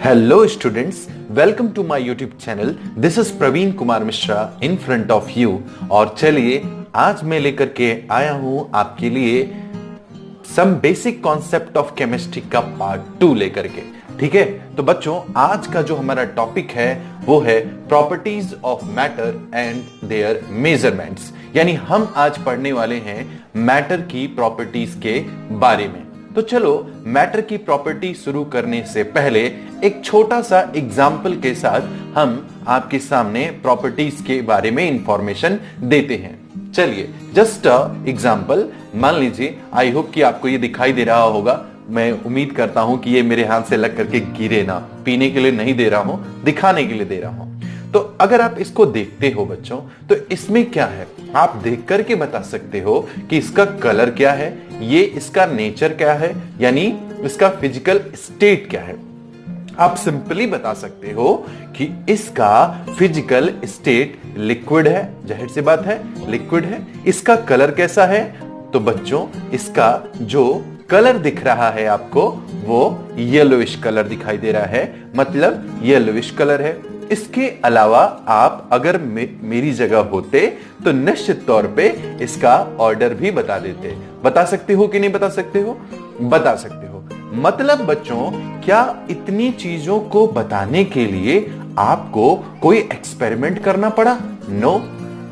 Hello students, welcome to my YouTube channel. This is Praveen Kumar Mishra in front of you. और चलिए आज मैं लेकर के आया हूं आपके लिए some basic concept of chemistry का part 2 लेकर के। ठीक है, तो बच्चों आज का जो हमारा टॉपिक है वो है properties of matter and their measurements. यानी हम आज पढ़ने वाले हैं मैटर की प्रॉपर्टीज के बारे में। तो चलो मैटर की प्रॉपर्टी शुरू करने से पहले एक छोटा सा एग्जाम्पल के साथ हम आपके सामने प्रॉपर्टीज के बारे में इंफॉर्मेशन देते हैं। चलिए जस्ट एग्जाम्पल मान लीजिए, आई होप कि आपको ये दिखाई दे रहा होगा। मैं उम्मीद करता हूं कि ये मेरे हाथ से लग करके गिरे ना, पीने के लिए नहीं दे रहा हूं, दिखाने के लिए दे रहा हूं। तो अगर आप इसको देखते हो बच्चों, तो इसमें क्या है आप देख करके बता सकते हो कि इसका कलर क्या है, ये इसका नेचर क्या है, यानी इसका फिजिकल स्टेट क्या है। आप सिंपली बता सकते हो कि इसका फिजिकल स्टेट लिक्विड है, जाहिर सी बात है लिक्विड है। इसका कलर कैसा है, तो बच्चों इसका जो कलर दिख रहा है आपको वो येलोइश कलर दिखाई दे रहा है, मतलब येलोइश कलर है। इसके अलावा आप अगर मेरी जगह होते तो निश्चित तौर पे इसका ऑर्डर भी बता देते। बता सकते हो कि नहीं बता सकते हो? बता सकते हो। मतलब बच्चों क्या इतनी चीजों को बताने के लिए आपको कोई एक्सपेरिमेंट करना पड़ा? नो,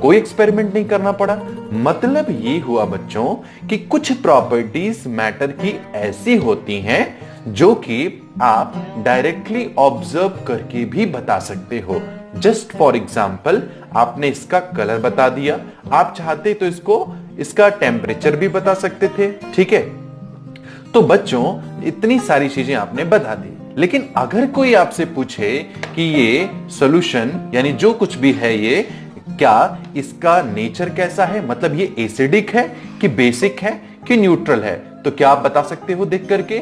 कोई एक्सपेरिमेंट नहीं करना पड़ा। मतलब ये हुआ बच्चों कि कुछ प्रॉपर्टीज मैटर की ऐसी होती हैं जो कि आप डायरेक्टली ऑब्जर्व करके भी बता सकते हो। जस्ट फॉर एग्जाम्पल आपने इसका कलर बता दिया, आप चाहते तो इसका टेम्परेचर भी बता सकते थे। ठीक है, तो बच्चों इतनी सारी चीजें आपने बता दी। लेकिन अगर कोई आपसे पूछे कि ये सॉल्यूशन यानी जो कुछ भी है ये क्या इसका नेचर कैसा है, मतलब ये एसिडिक है कि बेसिक है कि न्यूट्रल है, तो क्या आप बता सकते हो देख करके?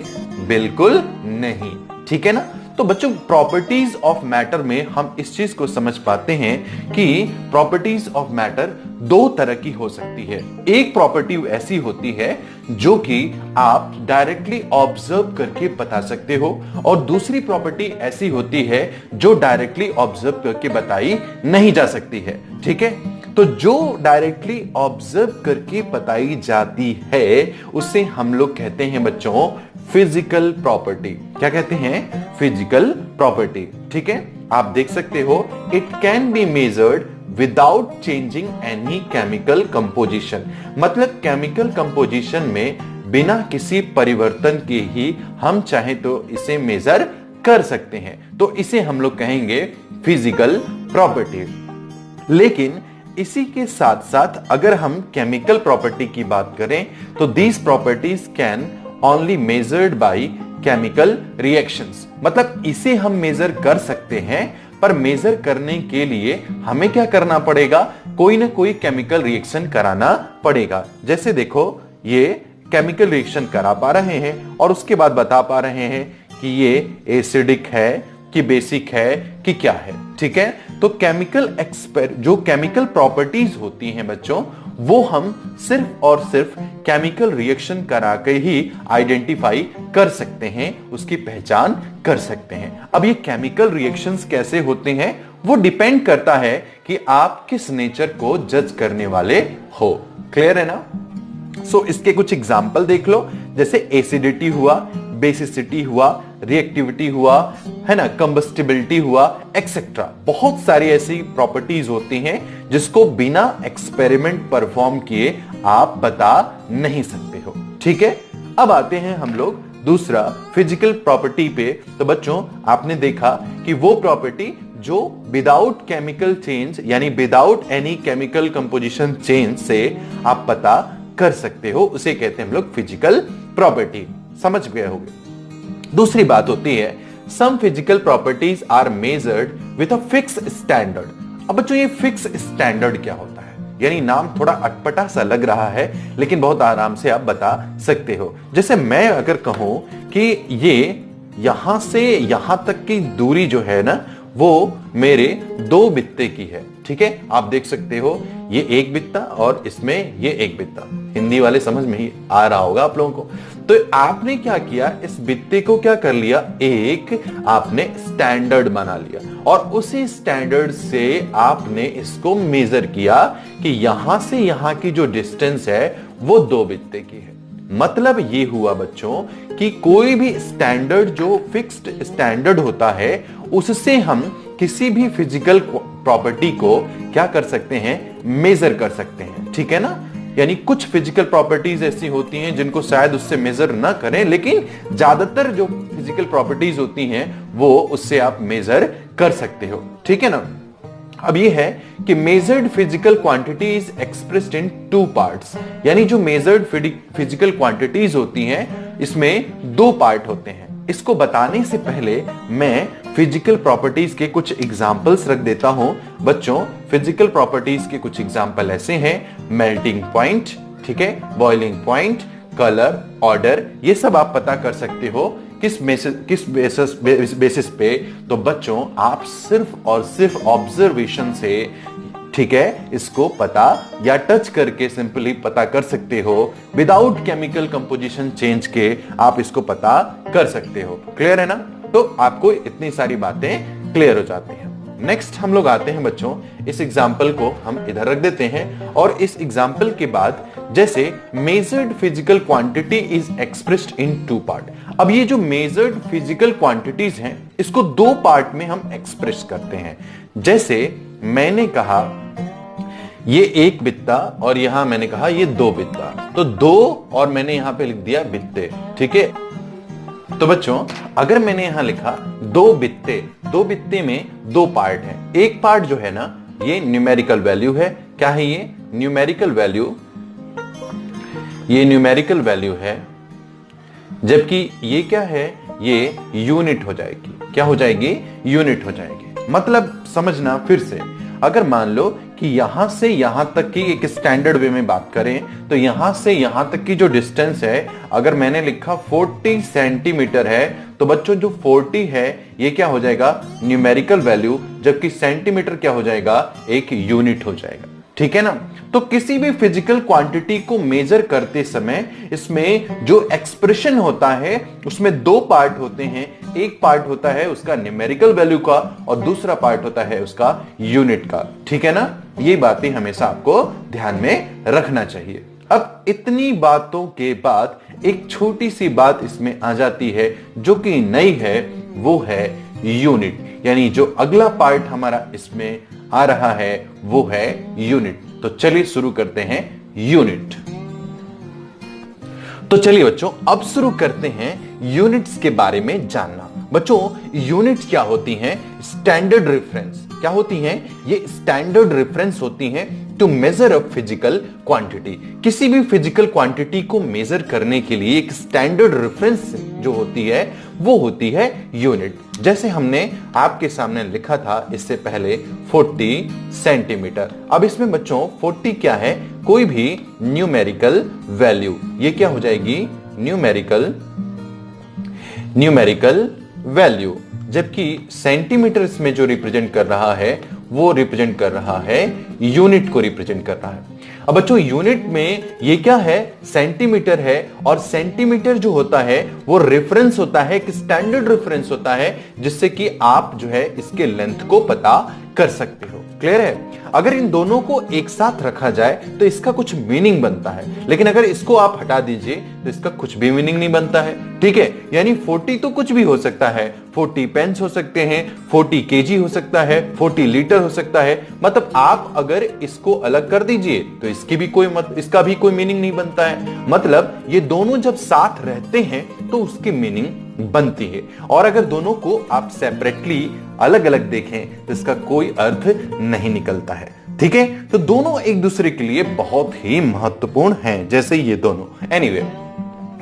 बिल्कुल नहीं। ठीक है ना। तो बच्चों प्रॉपर्टीज ऑफ मैटर में हम इस चीज को समझ पाते हैं कि प्रॉपर्टीज ऑफ मैटर दो तरह की हो सकती है। एक प्रॉपर्टी ऐसी होती है जो कि आप डायरेक्टली ऑब्जर्व करके बता सकते हो, और दूसरी प्रॉपर्टी ऐसी होती है जो डायरेक्टली ऑब्जर्व करके बताई नहीं जा सकती है। ठीक है, तो जो डायरेक्टली ऑब्जर्व करके बताई जाती है उसे हम लोग कहते हैं बच्चों फिजिकल प्रॉपर्टी। क्या कहते हैं? Physical property. ठीक है, आप देख सकते हो it can be measured without changing any chemical composition. मतलब केमिकल कंपोजिशन में बिना किसी परिवर्तन के ही हम चाहे तो इसे मेजर कर सकते हैं, तो इसे हम लोग कहेंगे फिजिकल प्रॉपर्टी। लेकिन इसी के साथ साथ अगर हम केमिकल प्रॉपर्टी की बात करें तो these properties can only measured by chemical reactions. मतलब इसे हम मेजर कर सकते हैं, पर मेजर करने के लिए हमें क्या करना पड़ेगा? कोई ना कोई केमिकल रिएक्शन कराना पड़ेगा। जैसे देखो ये केमिकल रिएक्शन करा पा रहे हैं और उसके बाद बता पा रहे हैं कि ये एसिडिक है कि बेसिक है कि क्या है। ठीक है, तो जो केमिकल प्रॉपर्टीज होती हैं बच्चों, वो हम सिर्फ और सिर्फ केमिकल रिएक्शन करा के ही आइडेंटिफाई कर सकते हैं, उसकी पहचान कर सकते हैं। अब ये केमिकल रिएक्शंस कैसे होते हैं वो डिपेंड करता है कि आप किस नेचर को जज करने वाले हो। क्लियर है ना? सो इसके कुछ एग्जाम्पल देख लो, जैसे एसिडिटी हुआ, बेसिसिटी हुआ, रिएक्टिविटी हुआ, है ना, कंबस्टिबिलिटी हुआ, एक्सेट्रा। बहुत सारी ऐसी प्रॉपर्टीज होती हैं जिसको बिना एक्सपेरिमेंट परफॉर्म किए आप बता नहीं सकते हो। ठीक है, अब आते हैं हम लोग दूसरा फिजिकल प्रॉपर्टी पे। तो बच्चों आपने देखा कि वो प्रॉपर्टी जो विदाउट केमिकल चेंज यानी without any chemical composition change से आप पता कर सकते हो, उसे कहते हैं हम लोग फिजिकल प्रॉपर्टी। समझ गए होंगे। दूसरी बात होती है some physical properties are measured with a fix standard. अब बच्चों ये फिक्स स्टैंडर्ड क्या होता है? यानी नाम थोड़ा अटपटा सा लग रहा है, लेकिन बहुत आराम से आप बता सकते हो। जैसे मैं अगर कहूं कि ये यहां से यहां तक की दूरी जो है ना वो मेरे 2 बित्ते की है। ठीक है, आप देख सकते हो ये एक बित्ता और इसमें ये एक बित्ता। हिंदी वाले समझ में ही आ रहा होगा आप लोगों को। तो आपने क्या किया, इस बित्ते को क्या कर लिया, एक आपने स्टैंडर्ड बना लिया और उसी स्टैंडर्ड से आपने इसको मेजर किया कि यहां से यहां की जो डिस्टेंस है वो 2 बित्ते की है। मतलब ये हुआ बच्चों कि कोई भी स्टैंडर्ड जो फिक्स्ड स्टैंडर्ड होता है उससे हम किसी भी फिजिकल प्रॉपर्टी को क्या कर सकते हैं, मेजर कर सकते हैं। ठीक है ना, यानी कुछ फिजिकल प्रॉपर्टीज ऐसी होती हैं जिनको शायद उससे मेजर ना करें, लेकिन ज्यादातर जो फिजिकल प्रॉपर्टीज होती हैं वो उससे आप मेजर कर सकते हो। ठीक है ना। अब ये है कि measured physical quantity is expressed in 2 parts, यानी जो मेजर्ड फिजिकल क्वांटिटीज होती हैं इसमें 2 पार्ट होते हैं। इसको बताने से पहले मैं फिजिकल प्रॉपर्टीज के कुछ एग्जांपल्स रख देता हूं। बच्चों, फिजिकल प्रॉपर्टीज के कुछ एग्जांपल ऐसे हैं, मेल्टिंग पॉइंट, ठीक है, बॉइलिंग पॉइंट, कलर, ऑर्डर, ये सब आप पता कर सकते हो किस बेसिस पे। तो बच्चों, आप सिर्फ और सिर्फ ऑब्जर्वेशन से, ठीक है, इसको पता या टच करके सिंपली पता कर सकते हो, विदाउट केमिकल कंपोजिशन चेंज के आप इसको पता कर सकते हो। क्लियर है ना। तो आपको इतनी सारी बातें क्लियर हो जाती हैं। नेक्स्ट हम लोग आते हैं बच्चों, इस एग्जाम्पल को हम इधर रख देते हैं और इस एग्जाम्पल के बाद जैसे measured physical quantity is expressed in 2 part. अब ये जो मेजर्ड फिजिकल क्वांटिटीज हैं इसको 2 पार्ट में हम एक्सप्रेस करते हैं। जैसे मैंने कहा ये 1 बित्ता और यहां मैंने कहा ये 2 बित्ता, तो 2 और मैंने यहां पे लिख दिया बित्ते। ठीक है। तो बच्चों, अगर मैंने यहां लिखा 2 बित्ते, 2 बित्ते में 2 पार्ट है। एक पार्ट जो है ना ये न्यूमेरिकल वैल्यू है। क्या है ये? Numerical value. ये न्यूमेरिकल वैल्यू है, जबकि ये क्या है, ये यूनिट हो जाएगी। क्या हो जाएगी? यूनिट हो जाएगी। मतलब समझना फिर से, अगर मान लो कि यहां से यहां तक की एक स्टैंडर्ड वे में बात करें तो यहां से यहां तक की जो डिस्टेंस है, अगर मैंने लिखा 40 सेंटीमीटर है, तो बच्चों जो 40 है ये क्या हो जाएगा? न्यूमेरिकल वैल्यू, जबकि सेंटीमीटर क्या हो जाएगा? एक यूनिट हो जाएगा। ठीक है ना। तो किसी भी फिजिकल क्वांटिटी को मेजर करते समय इसमें जो एक्सप्रेशन होता है उसमें 2 पार्ट होते हैं। एक पार्ट होता है उसका न्यूमेरिकल वैल्यू का और दूसरा पार्ट होता है उसका यूनिट का। ठीक है ना। ये बातें हमेशा आपको ध्यान में रखना चाहिए। अब इतनी बातों के बाद एक छोटी सी बात इसमें आ जाती है जो कि नई है, वो है यूनिट। यानी जो अगला पार्ट हमारा इसमें आ रहा है वो है यूनिट। तो चलिए शुरू करते हैं यूनिट। तो चलिए बच्चों, अब शुरू करते हैं यूनिट्स के बारे में जानना। बच्चों, यूनिट्स क्या होती हैं? Standard reference. क्या होती हैं? ये स्टैंडर्ड रेफरेंस होती हैं to measure a physical quantity. किसी भी फिजिकल क्वांटिटी को मेजर करने के लिए एक स्टैंडर्ड रेफरेंस जो होती है वो होती है यूनिट। जैसे हमने आपके सामने लिखा था इससे पहले 40 सेंटीमीटर। अब इसमें बच्चों 40 क्या है? कोई भी न्यूमेरिकल वैल्यू। ये क्या हो जाएगी? Numerical value. जबकि सेंटीमीटर इसमें जो रिप्रेजेंट कर रहा है वो रिप्रेजेंट कर रहा है यूनिट को रिप्रेजेंट कर रहा है। अब बच्चों यूनिट में ये क्या है? सेंटीमीटर है, और सेंटीमीटर जो होता है वो रेफरेंस होता है, एक स्टैंडर्ड रेफरेंस होता है जिससे कि आप जो है इसके लेंथ को पता कर सकते हो। क्लियर है। अगर इन दोनों को एक साथ रखा जाए तो इसका कुछ मीनिंग बनता है, लेकिन अगर इसको आप हटा दीजिए तो इसका कुछ भी मीनिंग नहीं बनता है। ठीक है। यानी 40 तो कुछ भी हो सकता है, 40 पेन्स हो सकते हैं, 40 केजी हो सकता है, 40 लीटर हो सकता है। मतलब आप अगर इसको अलग कर दीजिए तो इसका भी कोई मीनिंग नहीं बनता है। मतलब ये दोनों जब साथ रहते हैं तो उसकी मीनिंग बनती है, और अगर दोनों को आप सेपरेटली अलग अलग देखें तो इसका कोई अर्थ नहीं निकलता है। ठीक है। तो दोनों एक दूसरे के लिए बहुत ही महत्वपूर्ण हैं, जैसे ये दोनों। एनीवे,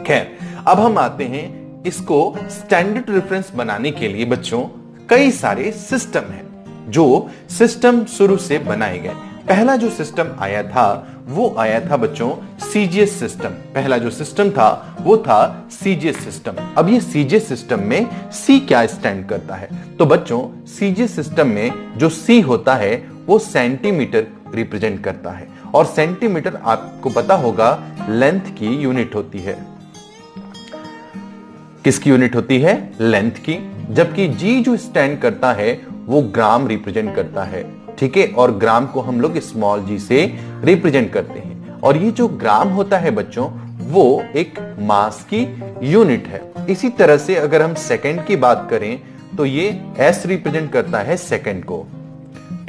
खैर, अब हम आते हैं इसको स्टैंडर्ड रेफरेंस बनाने के लिए बच्चों कई सारे सिस्टम हैं जो सिस्टम शुरू से बनाए गए। पहला जो सिस्टम आया था वो आया था बच्चों सीजीएस सिस्टम। पहला जो सिस्टम था वो था सीजीएस सिस्टम। अब ये सीजीएस सिस्टम में सी क्या स्टैंड करता है? तो बच्चों सीजीएस सिस्टम में जो सी होता है वो सेंटीमीटर रिप्रेजेंट करता है, और सेंटीमीटर आपको पता होगा लेंथ की यूनिट होती है। किसकी यूनिट होती है? लेंथ की। जबकि जी जो स्टैंड करता है वो ग्राम रिप्रेजेंट करता है, ठीक है, और ग्राम को हम लोग स्मॉल जी से रिप्रेजेंट करते हैं। और ये जो ग्राम होता है बच्चों, वो एक मास की यूनिट है। इसी तरह से अगर हम सेकंड की बात करें तो ये एस रिप्रेजेंट करता है सेकंड को,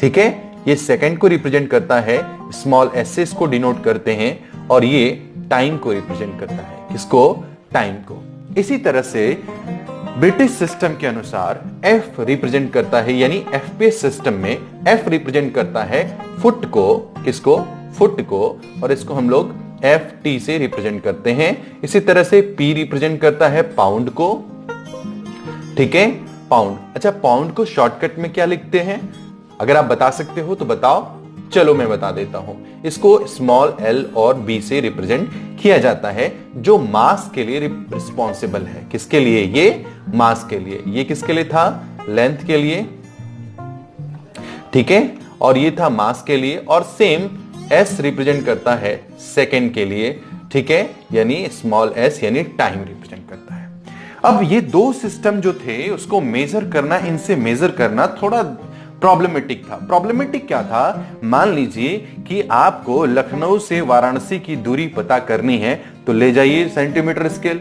ठीक है, ये सेकंड को रिप्रेजेंट करता है, स्मॉल एस इसको डिनोट करते हैं, और ये टाइम को रिप्रेजेंट करता है। किसको? टाइम को। इसी तरह से ब्रिटिश सिस्टम के अनुसार एफ रिप्रेजेंट करता है, यानी एफपीएस सिस्टम में एफ रिप्रेजेंट करता है फुट को। किसको? फुट को। और इसको हम लोग एफ टी से रिप्रेजेंट करते हैं। इसी तरह से पी रिप्रेजेंट करता है पाउंड को, ठीक है, पाउंड। अच्छा, पाउंड को शॉर्टकट में क्या लिखते हैं? अगर आप बता सकते हो तो बताओ। चलो मैं बता देता हूं। इसको स्मॉल एल और बी से रिप्रेजेंट किया जाता है, जो मास के लिए रिस्पॉन्सिबल है। किसके लिए? ये मास के लिए। ये किसके लिए था? लेंथ के लिए, ठीक है, और ये था मास के लिए। और सेम एस रिप्रेजेंट करता है सेकंड के लिए, ठीक है, यानी स्मॉल एस यानी टाइम रिप्रेजेंट करता है। अब ये दो सिस्टम जो थे उसको मेजर करना, इनसे मेजर करना थोड़ा प्रॉब्लमेटिक था। प्रॉब्लमेटिक क्या था? मान लीजिए कि आपको लखनऊ से वाराणसी की दूरी पता करनी है, तो ले जाइए सेंटीमीटर स्केल।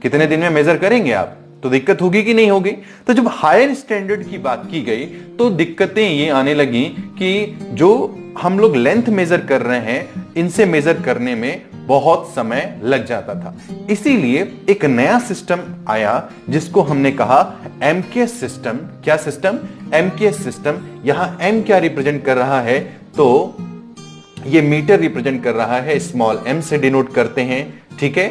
कितने दिन में मेजर करेंगे आप? तो दिक्कत होगी कि नहीं होगी? तो जब हायर स्टैंडर्ड की बात की गई तो दिक्कतें ये आने लगी कि जो हम लोग लेंथ मेजर कर रहे हैं, इनसे मेजर करने में बहुत समय लग जाता था। इसीलिए एक नया सिस्टम आया जिसको हमने कहा एमकेएस सिस्टम। क्या सिस्टम? MKS system. यहां एम क्या रिप्रेजेंट कर रहा है? तो ये मीटर रिप्रेजेंट कर रहा है, स्मॉल एम से डिनोट करते हैं, ठीक है,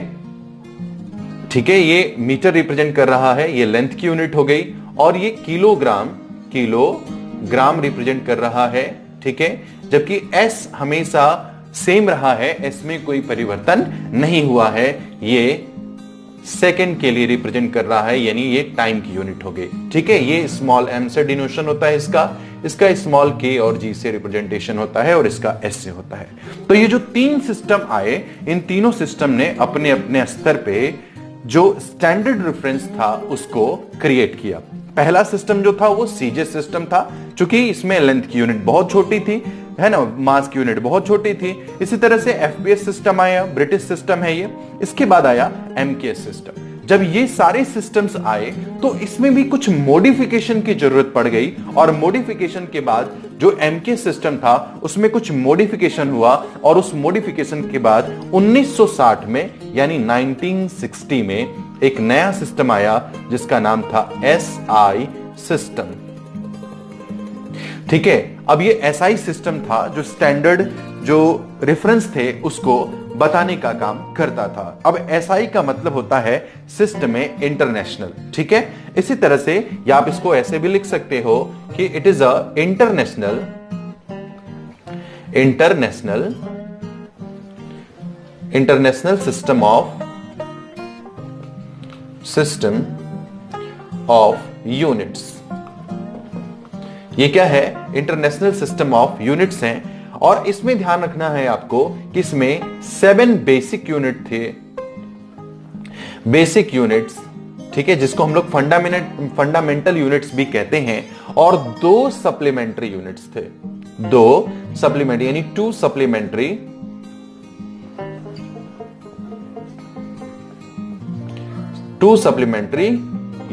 ठीक है, ये मीटर रिप्रेजेंट कर रहा है, ये लेंथ की यूनिट हो गई। और ये किलोग्राम, किलोग्राम रिप्रेजेंट कर रहा है, ठीक है, जबकि एस हमेशा सेम रहा है, एस में कोई परिवर्तन नहीं हुआ है। ये सेकंड के लिए रिप्रेजेंट कर रहा है, यानी ये टाइम की यूनिट हो गई, ठीक है। ये स्मॉल एम से डिनोशन होता है इसका स्मॉल के और जी से रिप्रेजेंटेशन होता है, और इसका एस से होता है। तो ये जो तीन सिस्टम आए, इन तीनों सिस्टम ने अपने अपने स्तर पे जो स्टैंडर्ड रेफरेंस था उसको क्रिएट किया। पहला सिस्टम जो था वो सीजे सिस्टम था, क्योंकि इसमें लेंथ की यूनिट बहुत छोटी थी, है ना, मास की यूनिट बहुत छोटी थी। इसी तरह से एफपीएस सिस्टम आया, ब्रिटिश सिस्टम है ये। इसके बाद आया एमकेएस सिस्टम। जब ये सारे सिस्टम्स आए तो इसमें भी कुछ मॉडिफिकेशन की जरूरत पड़ गई, और मॉडिफिकेशन के बाद जो एमकेएस सिस्टम था उसमें कुछ मॉडिफिकेशन हुआ, और उस मॉडिफिकेशन के बाद 1960 में यानी 1960 में एक नया सिस्टम आया जिसका नाम था एसआई सिस्टम, ठीक है। अब ये एसआई सिस्टम था जो स्टैंडर्ड जो रेफरेंस थे उसको बताने का काम करता था। अब एसआई का मतलब होता है सिस्टम में इंटरनेशनल, ठीक है। इसी तरह से या आप इसको ऐसे भी लिख सकते हो कि it is a international system of units. ये क्या है? इंटरनेशनल सिस्टम ऑफ यूनिट्स हैं। और इसमें ध्यान रखना है आपको कि इसमें 7 बेसिक यूनिट थे, बेसिक यूनिट्स, ठीक है, जिसको हम लोग फंडामेंटल यूनिट्स भी कहते हैं, और 2 सप्लीमेंट्री यूनिट्स थे, 2 सप्लीमेंट्री यानी 2 सप्लीमेंट्री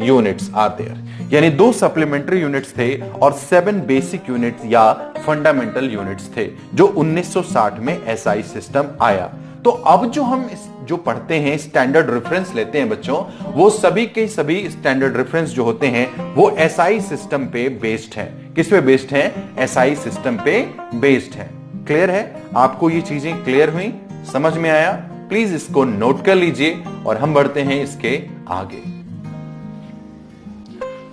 यूनिट्स आर देयर, यानी 2 सप्लीमेंट्री यूनिट्स थे और 7 बेसिक यूनिट्स या फंडामेंटल यूनिट्स थे, जो 1960 में एसआई सिस्टम आया। तो अब जो हम जो पढ़ते हैं, स्टैंडर्ड रेफरेंस लेते हैं बच्चों, वो सभी के सभी स्टैंडर्ड रेफरेंस जो होते हैं वो एसआई सिस्टम पे बेस्ड है। किस पे बेस्ड है? एसआई सिस्टम पे बेस्ड है। क्लियर है? आपको ये चीजें क्लियर हुई, समझ में आया? प्लीज इसको नोट कर लीजिए और हम बढ़ते हैं इसके आगे।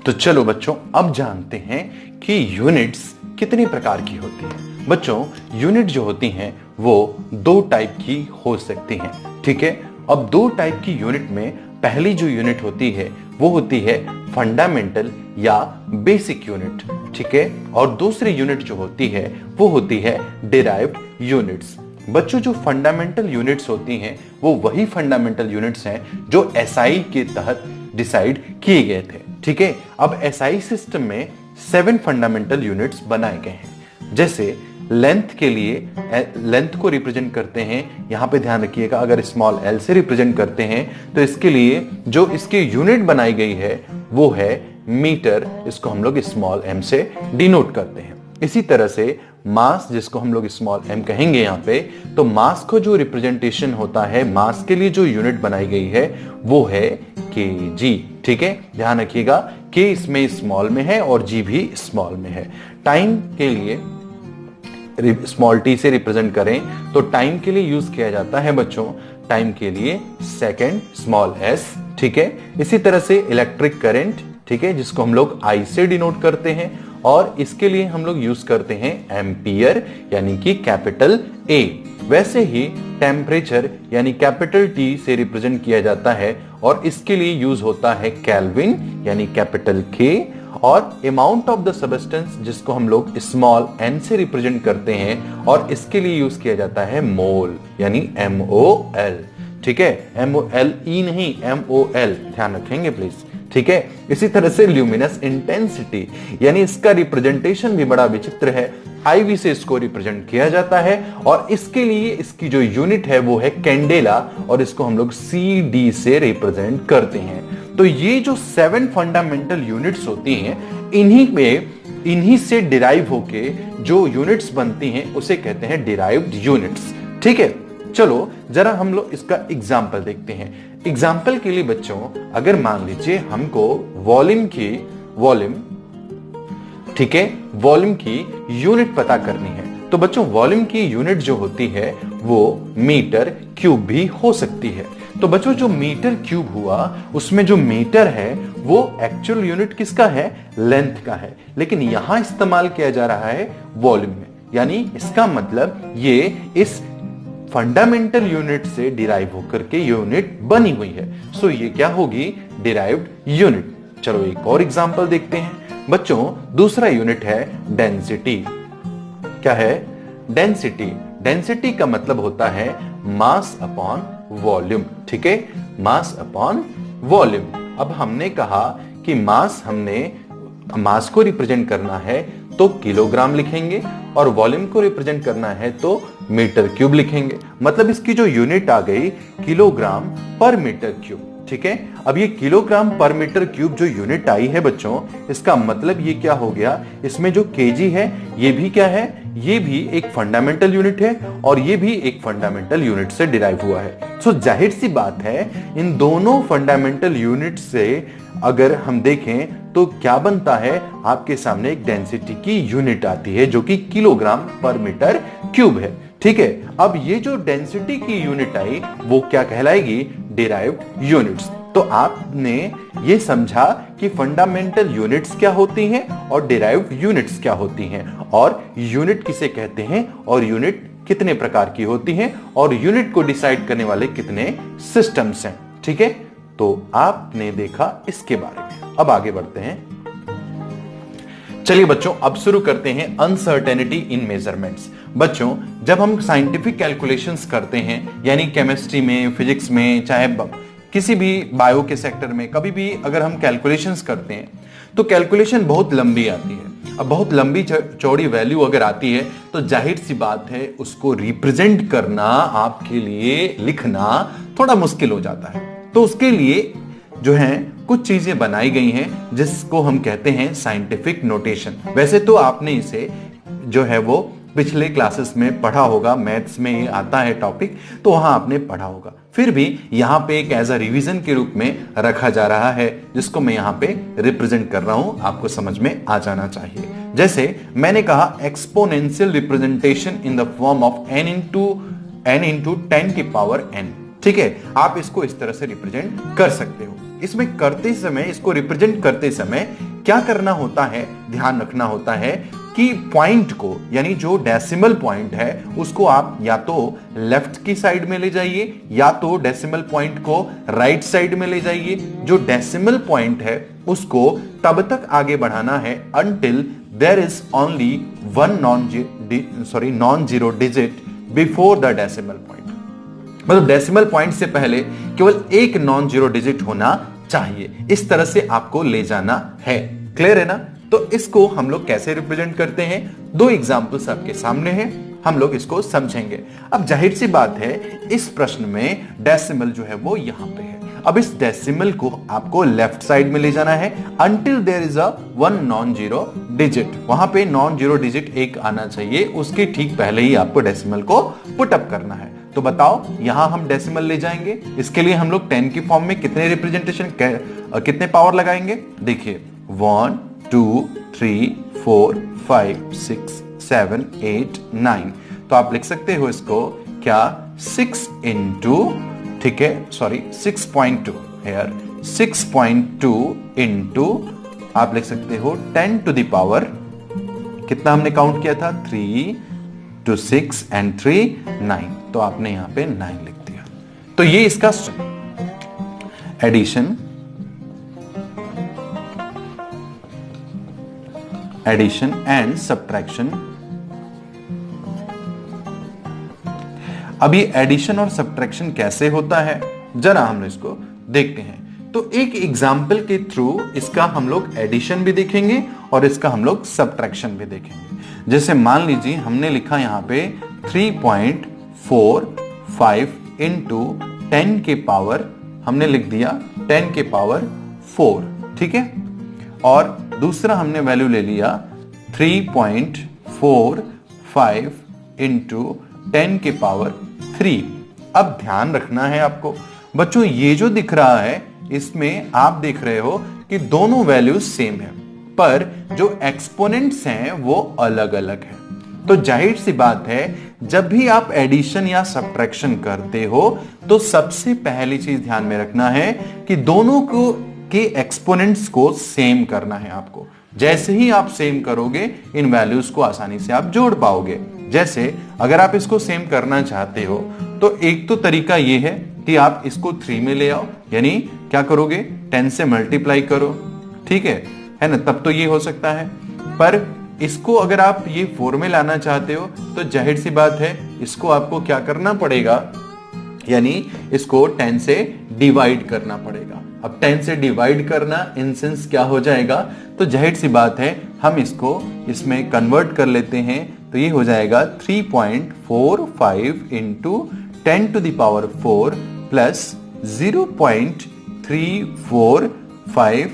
तो चलो बच्चों, अब जानते हैं कि यूनिट्स कितने प्रकार की होती हैं। बच्चों, यूनिट जो होती हैं वो 2 टाइप की हो सकती हैं, ठीक है। अब 2 टाइप की यूनिट में पहली जो यूनिट होती है वो होती है फंडामेंटल या बेसिक यूनिट, ठीक है, और दूसरी यूनिट जो होती है वो होती है डिराइव्ड यूनिट्स। बच्चों, जो फंडामेंटल यूनिट्स होती हैं वो वही फंडामेंटल यूनिट्स हैं जो एसआई के तहत डिसाइड किए गए थे। ठीक है, अब एसआई सिस्टम में 7 फंडामेंटल यूनिट्स बनाए गए हैं। जैसे लेंथ के लिए लेंथ को रिप्रेजेंट करते हैं, यहां पे ध्यान रखिएगा, अगर स्मॉल एल से रिप्रेजेंट करते हैं तो इसके लिए जो इसकी यूनिट बनाई गई है वो है मीटर, इसको हम लोग स्मॉल एम से डिनोट करते हैं। इसी तरह से मास, जिसको हम लोग स्मॉल एम कहेंगे यहां पे, तो मास को जो रिप्रेजेंटेशन होता है, मास के लिए जो यूनिट बनाई गई है वो है केजी। ठीक है, ध्यान रखिएगा, के इसमें स्मॉल में है और जी भी स्मॉल में है। टाइम के लिए स्मॉल टी से रिप्रेजेंट करें तो टाइम के लिए यूज किया जाता है बच्चों, टाइम के लिए सेकंड स्मॉल एस। ठीक है, इसी तरह से इलेक्ट्रिक करंट, ठीक है, जिसको हम लोग आई से डिनोट करते हैं, और इसके लिए हम लोग यूज करते हैं एम्पियर यानी कि कैपिटल ए। वैसे ही टेम्परेचर यानी कैपिटल टी से रिप्रेजेंट किया जाता है और इसके लिए यूज होता है केल्विन यानी कैपिटल के, और अमाउंट ऑफ द सबस्टेंस जिसको हम लोग स्मॉल एन से रिप्रेजेंट करते हैं और इसके लिए यूज किया जाता है मोल यानी MOL। ठीक है, MOLE नहीं, MOL, ध्यान रखेंगे प्लीज। ठीक है, इसी तरह से ल्यूमिनस इंटेंसिटी यानी इसका रिप्रेजेंटेशन भी बड़ा विचित्र है, IV से इसको रिप्रेजेंट किया जाता है और इसके लिए इसकी जो यूनिट है वो है कैंडेला और इसको हम लोग CD से रिप्रेजेंट करते हैं। तो ये जो 7 फंडामेंटल यूनिट्स होती हैं, इन्हीं से डिराइव होके जो यूनिट्स बनती हैं उसे कहते हैं डिराइव्ड यूनिट्स। ठीक है, चलो जरा हम लोग इसका एग्जाम्पल देखते हैं। एग्जाम्पल के लिए बच्चों, अगर मान लीजिए हमको वॉल्यूम ठीक है, वॉल्यूम की यूनिट पता करनी है, तो बच्चों वॉल्यूम की यूनिट जो होती है वो मीटर क्यूब भी हो सकती है। तो बच्चों जो मीटर क्यूब हुआ उसमें जो मीटर है वो एक्चुअल यूनिट किसका है, लेंथ का है, लेकिन यहां इस्तेमाल किया जा रहा है वॉल्यूम में, यानी इसका मतलब ये इस फंडामेंटल यूनिट से डिराइव होकर के यूनिट बनी हुई है। सो ये क्या होगी, डिराइव्ड यूनिट। चलो एक और एग्जांपल देखते हैं बच्चों। दूसरा यूनिट है डेंसिटी। क्या है, डेंसिटी। डेंसिटी का मतलब होता है मास अपॉन वॉल्यूम। ठीक है, मास अपॉन वॉल्यूम। अब हमने कहा कि मास को रिप्रेजेंट करना है तो किलोग्राम लिखेंगे और वॉल्यूम को रिप्रेजेंट करना है तो मीटर क्यूब लिखेंगे। मतलब इसकी जो यूनिट आ गई किलोग्राम पर मीटर क्यूब। ठीक है, अब ये किलोग्राम पर मीटर क्यूब जो यूनिट आई है बच्चों, इसका मतलब ये क्या हो गया, इसमें जो केजी है ये भी क्या है, ये भी एक फंडामेंटल यूनिट है और ये भी एक फंडामेंटल यूनिट से डिराइव हुआ है। सो जाहिर सी बात है इन दोनों फंडामेंटल यूनिट से अगर हम देखें तो क्या बनता है, आपके सामने एक डेंसिटी की यूनिट आती है जो कि किलोग्राम पर मीटर क्यूब है। ठीक है, अब ये जो डेंसिटी की यूनिट आई वो क्या कहलाएगी, डिराइव्ड यूनिट्स। तो आपने ये समझा कि फंडामेंटल यूनिट्स क्या होती हैं और डिराइव्ड यूनिट्स क्या होती हैं, और यूनिट किसे कहते हैं और यूनिट कितने प्रकार की होती हैं, और यूनिट को डिसाइड करने वाले कितने सिस्टम्स हैं। ठीक है, तो आपने देखा इसके बारे में। अब आगे बढ़ते हैं। चलिए बच्चों, अब शुरू करते हैं अनसर्टेनिटी इन मेजरमेंट्स। बच्चों जब हम साइंटिफिक कैलकुलेशंस करते हैं, यानी केमिस्ट्री में, फिजिक्स में, चाहे किसी भी बायो के सेक्टर में, कभी भी अगर हम कैलकुलेशंस करते हैं तो कैलकुलेशन बहुत लंबी आती है। अब बहुत लंबी चौड़ी वैल्यू अगर आती है तो जाहिर सी बात है उसको रिप्रेजेंट करना, आपके लिए लिखना थोड़ा मुश्किल हो जाता है। तो उसके लिए जो है कुछ चीजें बनाई गई हैं जिसको हम कहते हैं साइंटिफिक नोटेशन। वैसे तो आपने इसे जो है वो पिछले क्लासेस में पढ़ा होगा, मैथ्स में ये आता है टॉपिक, तो वहां आपने पढ़ा होगा, फिर भी यहां पे एक एज अ रिवीजन के रूप में रखा जा रहा है जिसको मैं यहां पे रिप्रेजेंट कर रहा हूं, आपको समझ में आ जाना चाहिए। जैसे मैंने कहा exponential representation in the form of n into 10 की पावर n। ठीक है, आप इसको इस तरह से रिप्रेजेंट कर सकते हो। इसमें करते समय, इसको रिप्रेजेंट करते समय क्या करना होता है, ध्यान रखना होता है कि पॉइंट को, यानी जो डेसिमल पॉइंट है उसको आप या तो लेफ्ट की साइड में ले जाइए या तो डेसिमल पॉइंट को राइट साइड में ले जाइए। जो डेसिमल पॉइंट है उसको तब तक आगे बढ़ाना है until there is only one non-zero digit before the decimal point। मतलब डेसिमल पॉइंट से पहले केवल एक नॉन जीरो डिजिट होना चाहिए। इस तरह से आपको ले जाना है। क्लियर है ना? तो इसको हम लोग कैसे रिप्रेजेंट करते हैं, दो एग्जाम्पल्स आपके सामने हैं, हम लोग इसको समझेंगे। अब जाहिर सी बात है इस प्रश्न में डेसिमल जो है वो यहां पे है। अब इस डेसिमल को आपको लेफ्ट साइड में ले जाना है until there is a one non zero digit. वहां पे नॉन जीरो डिजिट एक आना चाहिए, उसके ठीक पहले ही आपको डेसिमल को पुट अप करना है। तो बताओ यहां हम डेसिमल ले जाएंगे, इसके लिए हम लोग 10 की फॉर्म में कितने रिप्रेजेंटेशन कितने पावर लगाएंगे? देखिए 1 2 3 4 5 6 7 8 9। तो आप लिख सकते हो इसको क्या 6 इंटू, ठीक है, सॉरी 6.2 हेयर 6.2 इंटू आप लिख सकते हो 10 टू द पावर, कितना हमने काउंट किया था 3 2 6 एंड 3 9। तो आपने यहां पे 9 लिख दिया। तो ये इसका एडिशन एंड सब्ट्रैक्शन। अब ये एडिशन और सब्ट्रैक्शन कैसे होता है जरा हम इसको देखते हैं। तो एक एग्जाम्पल के थ्रू इसका हम लोग एडिशन भी देखेंगे और इसका हम लोग सब्ट्रैक्शन भी देखेंगे। जैसे मान लीजिए हमने लिखा यहां पे 3.45 इंटू 10 के पावर, हमने लिख दिया 10 के पावर 4, ठीक है, और दूसरा हमने वैल्यू ले लिया 3.45 इंटू 10 के पावर 3। अब ध्यान रखना है आपको बच्चों, ये जो दिख रहा है इसमें आप देख रहे हो कि दोनों वैल्यूज सेम है, पर जो एक्सपोनेंट्स हैं वो अलग अलग है। तो जाहिर सी बात है जब भी आप एडिशन या सब्ट्रैक्शन करते हो तो सबसे पहली चीज ध्यान में रखना है कि दोनों को के एक्सपोनेंट्स को सेम करना है आपको। जैसे ही आप सेम करोगे इन वैल्यूज को आसानी से आप जोड़ पाओगे। जैसे अगर आप इसको सेम करना चाहते हो तो एक तो तरीका ये है कि आप इसको 3 में ले आओ, यानी क्या करोगे 10 से मल्टीप्लाई करो, ठीक है ना, तब तो ये हो सकता है। पर इसको अगर आप ये 4 में लाना चाहते हो तो जाहिर सी बात है इसको आपको क्या करना पड़ेगा, यानी इसको 10 से डिवाइड करना पड़ेगा। अब 10 से डिवाइड करना इन सेंस क्या हो जाएगा, तो जाहिर सी बात है हम इसको इसमें कन्वर्ट कर लेते हैं। तो ये हो जाएगा 3.45 into 10 to the power 4 plus 0.345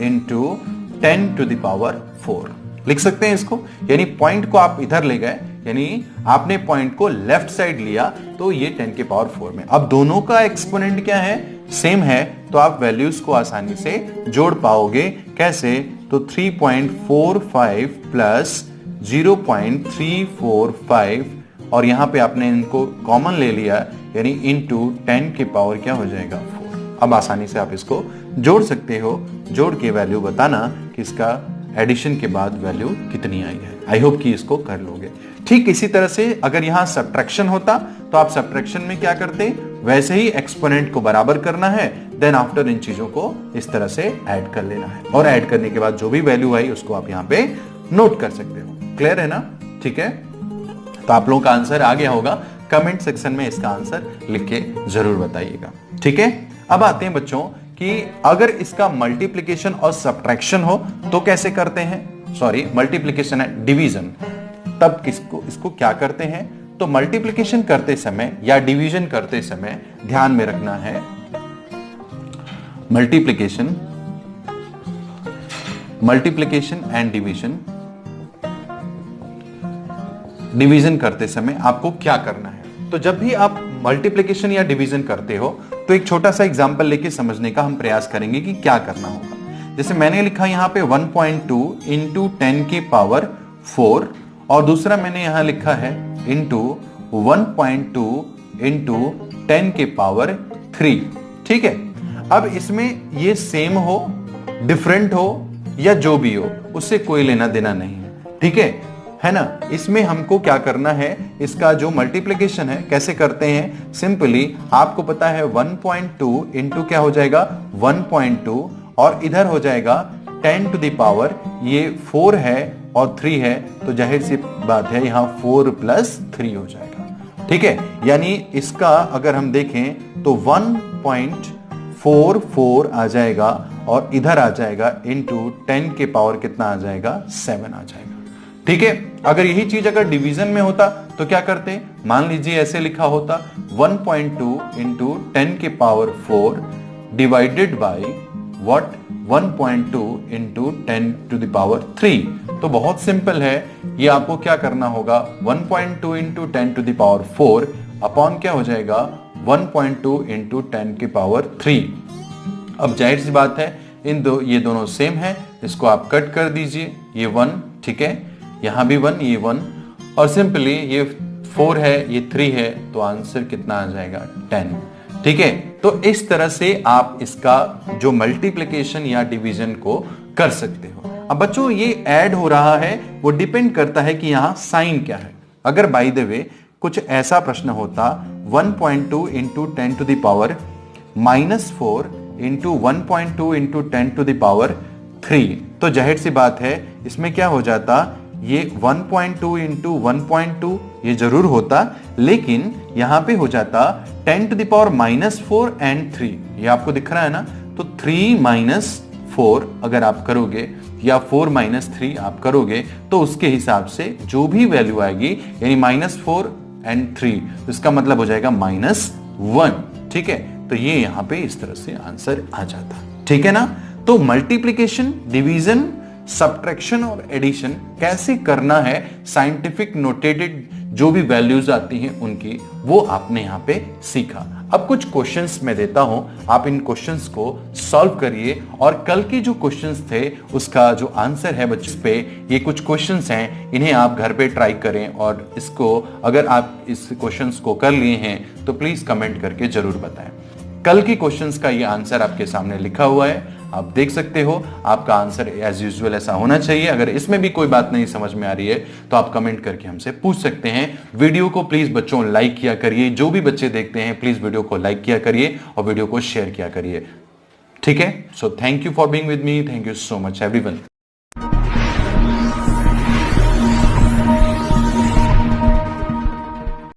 into 10 to the power 4 लिख सकते हैं इसको। यानी पॉइंट को आप इधर ले गए, यानी आपने पॉइंट को लेफ्ट साइड लिया तो ये 10 के पावर 4 में। अब दोनों का एक्सपोनेंट क्या है, सेम है, तो आप वैल्यूज को आसानी से जोड़ पाओगे। कैसे, तो 3.45 प्लस 0.345 और यहां पे आपने इनको कॉमन ले लिया, यानी इनटू 10 के पावर क्या हो जाएगा 4। अब आसानी से आप इसको जोड़ सकते हो, जोड़ के वैल्यू बताना कि इसका एडिशन के बाद वैल्यू कितनी आई है। आई होप कि इसको कर लोगे। ठीक इसी तरह से अगर यहां सब्ट्रैक्शन होता तो आप सब्ट्रैक्शन में क्या करते, वैसे ही एक्सपोनेंट को बराबर करना है, देन आफ्टर इन चीजों को इस तरह से ऐड कर लेना है और ऐड करने के बाद जो भी वैल्यू आई उसको आप यहां पे नोट कर सकते हो। क्लियर है ना? ठीक है, तो आप लोगों का आंसर आ गया होगा। कमेंट सेक्शन में इसका आंसर लिख के जरूर बताइएगा। ठीक है, अब आते हैं बच्चों कि अगर इसका मल्टीप्लिकेशन और सब्ट्रैक्शन हो तो कैसे करते हैं। सॉरी, मल्टीप्लिकेशन है डिवीजन, तब इसको क्या करते हैं। तो मल्टीप्लिकेशन करते समय या डिवीजन करते समय ध्यान में रखना है, मल्टीप्लिकेशन एंड डिवीजन करते समय आपको क्या करना है। तो जब भी आप मल्टीप्लिकेशन या डिवीजन करते हो तो एक छोटा सा एग्जांपल लेके समझने का हम प्रयास करेंगे कि क्या करना होगा। जैसे मैंने लिखा यहां पे 1.2 इंटू 10 की पावर 4 और दूसरा मैंने यहां लिखा है इंटू 1.2 इंटू 10 के पावर 3। ठीक है, अब इसमें ये सेम हो, डिफरेंट हो या जो भी हो, उससे कोई लेना देना नहीं है। ठीक है ना। इसमें हमको क्या करना है, इसका जो मल्टीप्लिकेशन है कैसे करते हैं। सिंपली आपको पता है 1.2 इंटू क्या हो जाएगा 1.2 और इधर हो जाएगा 10 टू द पावर, ये 4 है और 3 है, तो जाहिर सी बात है यहां 4 प्लस 3 हो जाएगा। ठीक है, यानी इसका अगर हम देखें तो 1.4 4 4 आ जाएगा और इधर आ जाएगा इनटू 10 के पावर कितना आ जाएगा 7 आ जाएगा। ठीक है, अगर यही चीज अगर डिवीजन में होता तो क्या करते, मान लीजिए ऐसे लिखा होता 1.2 इंटू 10 के power 4 divided by what 1.2 into 10 to the power 3। तो बहुत सिंपल है, ये आपको क्या करना होगा 1.2 into 10 to the power 4 upon क्या हो जाएगा 1.2 इंटू 10 के पावर 3। अब जाहिर सी बात है ये दोनों सेम है, इसको आप कट कर दीजिए, ये 1, ठीक है, यहां भी 1, ये 1 और सिंपली ये 4 है, ये 3 है, तो आंसर कितना आ जाएगा 10। ठीक है, तो इस तरह से आप इसका जो मल्टीप्लिकेशन या डिवीजन को कर सकते हो। अब बच्चों ये ऐड हो रहा है, वो डिपेंड करता है कि यहां साइन क्या है। अगर बाय द वे कुछ ऐसा प्रश्न होता 1.2 into 10 to the power -4 into 1.2 into 10 to the power 3, तो जाहिर सी बात है इसमें क्या हो जाता, ये 1.2 इंटू 1.2 ये जरूर होता, लेकिन यहां पे हो जाता 10 टू द पावर -4 एंड 3, ये आपको दिख रहा है ना, तो 3 - 4 अगर आप करोगे या 4 - 3 आप करोगे तो उसके हिसाब से जो भी वैल्यू आएगी यानी -4 एंड 3, तो इसका मतलब हो जाएगा -1। ठीक है, तो ये यहां पे इस तरह से आंसर आ जाता। ठीक है ना, तो मल्टीप्लिकेशन, डिवीजन, सब्ट्रैक्शन और एडिशन कैसे करना है, साइंटिफिक नोटेटेड जो भी वैल्यूज आती हैं उनकी, वो आपने यहां पे सीखा। अब कुछ क्वेश्चंस मैं देता हूं, आप इन क्वेश्चंस को सॉल्व करिए और कल के जो क्वेश्चंस थे उसका जो आंसर है बच्चों पे, ये कुछ क्वेश्चंस हैं, इन्हें आप घर पे ट्राई करें और इसको अगर आप इस क्वेश्चंस को कर लिए हैं तो प्लीज कमेंट करके जरूर बताएं। कल के क्वेश्चंस का ये आंसर आपके सामने लिखा हुआ है, आप देख सकते हो, आपका आंसर एज यूजुअल ऐसा होना चाहिए। अगर इसमें भी कोई बात नहीं समझ में आ रही है तो आप कमेंट करके हमसे पूछ सकते हैं। वीडियो को प्लीज बच्चों लाइक किया करिए, जो भी बच्चे देखते हैं प्लीज वीडियो को लाइक किया करिए और वीडियो को शेयर किया करिए। ठीक है, so thank you for being with me, thank you so much everyone.